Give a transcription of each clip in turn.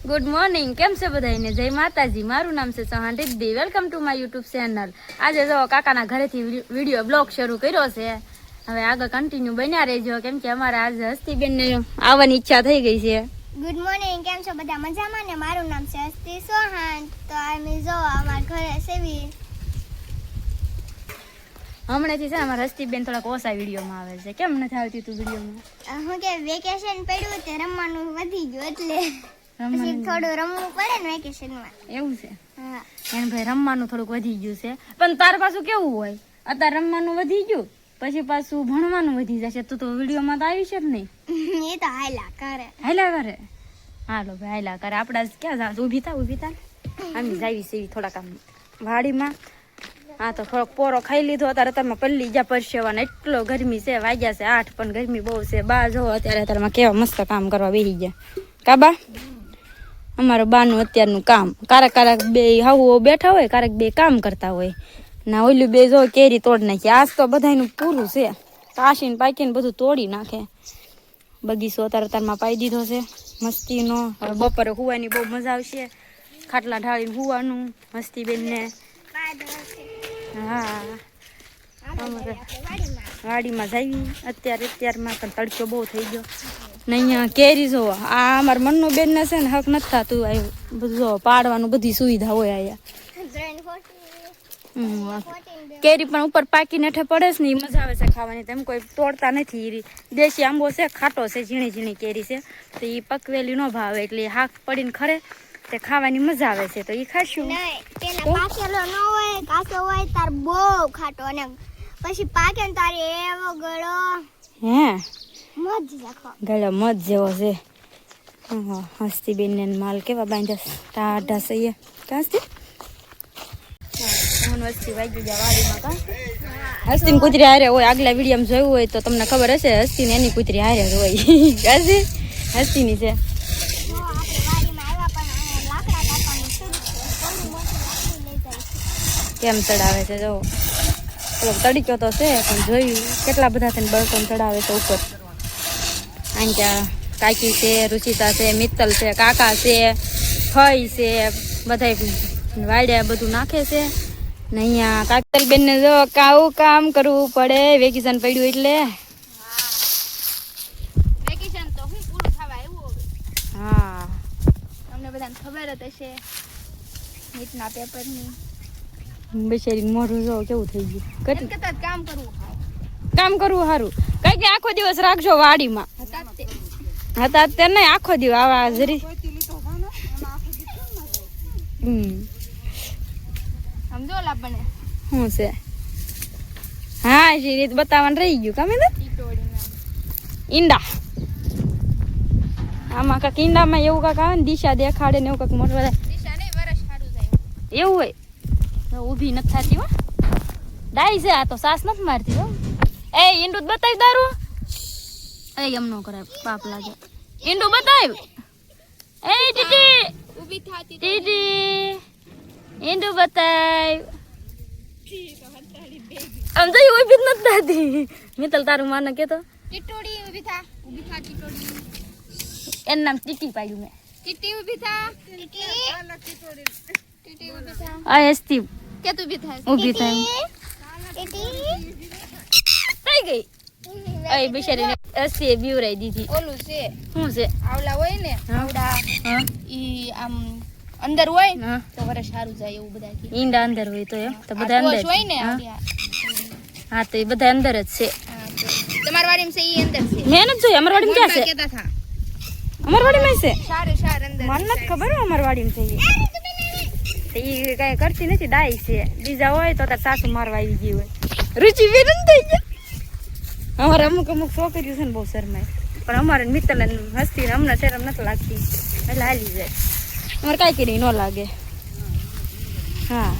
Good morning, કેમ છે બધાને? જય માતાજી. મારું નામ છે Chauhan Riddhi. Welcome to my YouTube channel. આજે જો કાકાના ઘરેથી વિડીયો બ્લોગ શરૂ કર્યો છે. હવે આગળ કન્ટિન્યુ બન્યા રહેજો, કેમ કે અમારે આજે હસ્તીબેનને આવવાની ઈચ્છા થઈ ગઈ છે. ગુડ મોર્નિંગ, કેમ છો બધા? મજામાં ને? મારું નામ છે હસ્તી ચૌહાણ. તો અમે જો અમારા ઘરે સેવી હમણાંથી છે અમારા હસ્તીબેન થોડાક ઓછા વિડીયોમાં આવે છે. કેમ નથી આવતી તું વિડીયોમાં? હું કે વેકેશન પડ્યું તે રમવાનું વધી ગયું એટલે પછી થોડું રમવું પડે ને વેકેશનમાં. એવું છે? હા. એને ભાઈ રમવાનું થોડુંક વધી ગયું છે. પણ તાર પાછું કેવું હોય, અત્યારે રમવાનું વધી ગયું પછી પાછું ભણવાનું વધી જશે. તું તો વિડીયોમાં તો આવી છે જ નહીં. એ તો હાયલા કરે. હાયલા કરે? હાલો ભાઈ હાયલા કરે. આપડા ક્યાં જાવ? ઊભી થા. આમ જાવી છે થોડાક આમ વાડીમાં. હા તો થોડોક પોરો ખાઈ લીધો. અત્યારે તમે પલ્લી જા પરસેવાને એટલો ગરમી છે. વાગ્યા છે 8 પણ ગરમી બહુ છે. બા જો અત્યારે અત્યારમાં કેવા મસ્ત કામ કરવા બેસી ગયા. કાબા અમારો બાનું અત્યારનું કામ. કારક બે હાવ બેઠા હોય, કારક બે કામ કરતા હોય. ના ઓલું બે જો કેરી તોડ નાખી. આજ તો બધાનું પૂરું છે. કાશીને પાકીને બધું તોડી નાખે. બગીચો અત્યારમાં પાઈ દીધો છે મસ્તીનો. હવે બપોરે હુવાની બહુ મજા આવશે. ખાટલા ઢાળીને હુવાનું મસ્તીબેનને. હા વાડીમાં જઈ અત્યારમાં પણ તડકો બહુ થઈ ગયો ને. અહીંયા કેરી જોવો. આ અમારા મનનું બેન ને છે ને હક નથી થતું. આવ્યું બધું જો પાડવાનું બધી સુવિધા હોય અહીંયા. કેરી પણ ઉપર પાકીને હેઠે પડે છે ને, એ મજા આવે છે ખાવાની. તેમ કોઈ તોડતા નથી. દેશી આંબો છે, ખાટો છે, ઝીણી ઝીણી કેરી છે, તો એ પકવેલી ન ભાવે એટલે હાક પડીને ખરે તે ખાવાની મજા આવે છે. તો એ ખાશું. પાકેલો ન હોય, કાચો હોય તાર બહુ ખાટો, અને પછી પાકે ને તારે એવો ગળો હે મજ રાખો. ગળો મજ જેવો છે. હસ્તીબેન ને માલ કેવા બાંધ્યા ટાઢા છે. કાંસતી વસ્તી વાગી ગયા વાડીમાં. કા હસ્તીની કૂતરી હારે હોય. આગલા વિડીયોમાં જોયું હોય તો તમને ખબર હશે. હસ્તીને એની કૂતરી હારે જ હોય. કાંસી હસ્તીની છે. કેમ ચડાવે છે જો. પેલો તડીક્યો તો છે પણ જોયું કેટલા બધા થઈને બળતણ ચડાવે છે ઉપર. આમ ત્યાં કાકી છે, રુચિતા છે, મિત્તલ છે, કાકા છે, ફઈ છે, બધા વાડ્યા બધું નાખે છે ને. અહીંયા કાકલબેન ને જો કાવું કામ કરવું પડે. વેકેશન પડ્યું એટલે. વેકેશન તો હું પૂરું થવા આવ્યું. હા તમને બધાને ખબર જ હશે નીટના પેપરની. બેચારી મોઢું જો કેવું થઈ ગયું. કામ કરવું સારું. કઈ કે આખો દિવસ રાખજો વાડીમાં. હતા અત્યારે નહીં, આખો દિવસ આવા જરી. સમજો લાપણે શું છે? હા એ રીત બતાવવાનું રહી ગયું. કમે ને ઈંડા. આમાં કાંક ઈંડામાં એવું કાંક આવે ને, દિશા દેખાડે ને એવું કાંક મોટું બધા. એવું હોય. ઊભી નથી થતી હો. ડાઈ છે આ તો. સાસ નથી મારતી હો. એ ઈંડું બતાવી દારૂ. એ એમ ન કરાય, પાપ લાગે. ઈંડું બતાવ. એ ટીટી ઊભી થાતી ટીટી ઈંડું બતાવ. આમ તો ઊભી જ નથી થતી. મિત્તલ તારું માને કેતો ટીટોડી ઊભી થા ટીટોડી. એનું નામ ટીટી પાડ્યું મેં. ટીટી ઊભી થા ટીટી ઊભી થા. આ હસ્તી કે તું ઊભી થા. ઊભી થાય ટીટી થઈ ગઈ. એ બિચારીને હસ્તી બીવરાઈ દીધી. ઓલું છે શું છે? આવલા હોય ને, આવડા હા ઈ આમ અંદર હોય ને હા. તો વરસ સારું જાય એવું બધા કે. ઈંડા અંદર હોય તો એમ તો બધા અંદર હોય ને હા. આવડી હા તો એ બધા અંદર જ છે. તમાર વાડીમાં છે ઈ અંદર છે. મેં નથી જોઈ. અમાર વાડીમાં ક્યાં છે? કેતા થા અમાર વાડીમાં છે. સાર અંદર મને નથી ખબર હો અમાર વાડીમાં છે. એ કઈ કરતી નથી. ડાઈ છે. બીજા હોય તો તાર સાસુ મારવા આવી ગઈ હોય. રુચિ બેન થઈ ગયા. અમારે અમુક છોકરીઓ છે ને બહુ શરમાય. પણ અમારે મિત્તલ હસ્તી ને અમને શરમ નથી લાગતી એટલે હાલી જાય. અમારે કાંઈ કરી ન લાગે. હા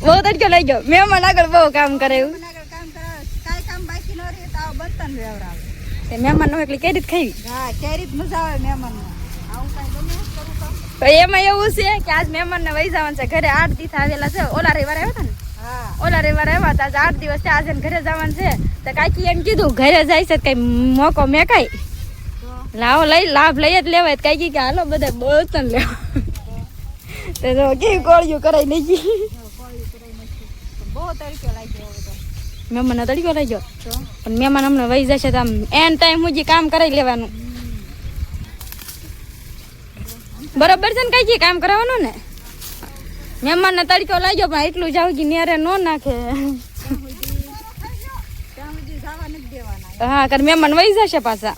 બહુ તડકો લઈ ગયો. મહેમાન આગળ બહુ કામ કરે એવું. મહેમાન નો એટલે કેરી જ ખાવી. તો એમાં એવું છે કે આજ મહેમાન ને વહી જવાનું છે ઘરે. 8 દિવસ આવેલા છે. ઓલા રવિવારે આવ્યા હતા ને. ઓલા રવિવારે આવ્યા હતા. 8 દિવસ આજે ઘરે જવાનું છે. તો કાકી એમ કીધું ઘરે જાય છે કઈ મોકો મેકાય લાવો લાભ લઈ જ લેવાય કઈ કે હાલો બધા બર્તન લેવા તો જો કેવી કોળિયું કરાઈ નહીં બહુ તડકો લાગ્યો હવે તો. મહેમાન તડકો લઈ ગયો પણ મહેમાન હમણાં વહી જશે તો આમ એન ટાઈમ સુધી કામ કરાવી લેવાનું બરોબર છે ને કઈ કામ કરાવવાનું ને મહેમાન ને તડકો લાગ્યો પણ એટલું જાવ કે નેરે નો નાખે ત્યાં સુધી જવા નથી દેવાના. હા કારણ મહેમાન વહી જશે પાછા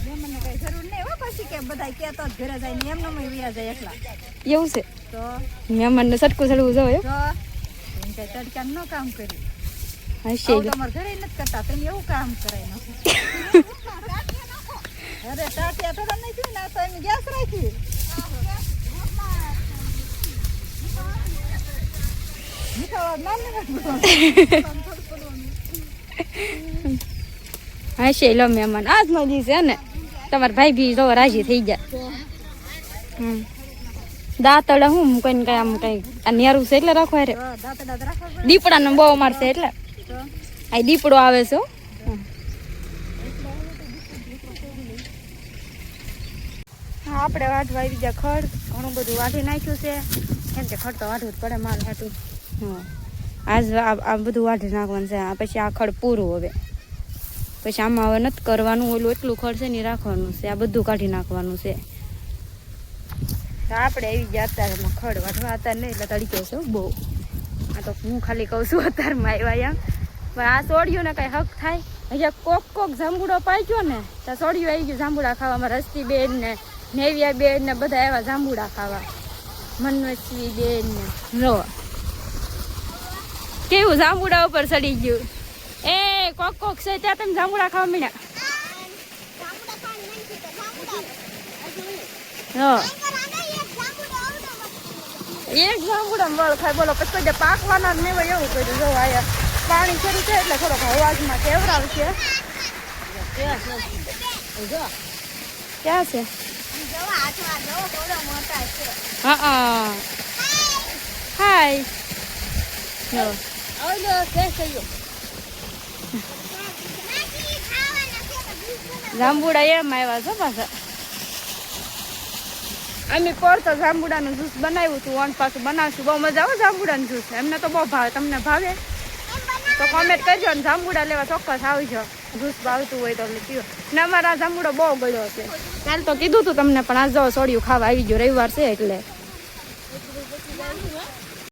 મહેમાનને કઈ જરૂર નહીં હો પછી કે બધા કહેતો જ ઘરે જાય ને એમનો વ્યા જાય એકલા. એવું છે તો મહેમાન ને સટકું સડવું જોઈએ જો એમ કે તડકા નો કામ કર્યું. હશે આવું તમારે ઘરે નથી કરતા તમે એવું કામ કરાય નાખો. અરે ટાટિયા તો નહીં થયું ને તો એમ ગેસ રાખી. હશે લો મહેમાન આજ નો દિવસ છે ને તમારા ભાઈ બી જો રાજી થઈ ગયા દાંતડા હું કઈ કઈ આમ કઈ આ નેરું છે એટલે રાખો રે દાંતડા રાખવા પડે. દીપડા નો બહુ મારશે એટલે તો આ દીપડો આવે છે હો. હા આપણે વાઢવા આવી ગયા ખડ ઘણું બધું વાઢી નાખ્યું છે કેમ કે ખડ તો વાઢવું જ પડે માલ હાટું હા આજ આ બધું વાઢી નાખવાનું છે પછી આ ખડ પૂરું હવે પછી આમાં હવે નથી કરવાનું ઓલું એટલું ખડ છે ને રાખવાનું છે આ બધું કાઢી નાખવાનું છે તો આપણે આવી ગયા અત્યારમાં ખડ વાઢવા અત્યારે નહીં એટલે તડકે છે બહુ આ તો હું ખાલી કહું છું અત્યારમાં આવ્યા એમ પણ આ સોડિયું ને કઈ હક થાય અહીંયા કોક જાંબુડો પાક્યો ને તો સોડિયું આવી ગયું જાંબુડા ખાવામાં રસ્તી બેન ને નેવિયા બેન ને બધા આવ્યા જાંબુડા ખાવા મનવસી બેન ને રો કેવું જાંબુડા ઉપર ચડી ગયું એ કોક છે ત્યાં તમે જાંબુડા ખાવા મળ્યા એક જાંબુડા વળ ખાય બોલો પછી કોઈ પાકવાના જ નહીં હોય એવું કર્યું જો આયા પાણી શરૂ છે એટલે થોડોક અવાજમાં કેવરાવશે ક્યાં છે હા હાય જાંબુડા એમ આવ્યા છો પાછા અમે પડતો જાંબુડાનું જ્યુસ બનાવ્યું હતું વન પાછું બનાવશું બહુ મજા આવે જાંબુડાનું જ્યુસ એમને તો બહુ ભાવે તમને ભાવે તો કોમેન્ટ કરજો ને જાંબુડા લેવા ચોક્કસ આવજો જ્યુસ ભાવતું હોય તો પીવો ને અમારા જાંબુડો બહુ ગળ્યો છે કાલ તો કીધું તું તમને પણ આજ જો સોડિયું ખાવા આવી ગયો રવિવાર છે એટલે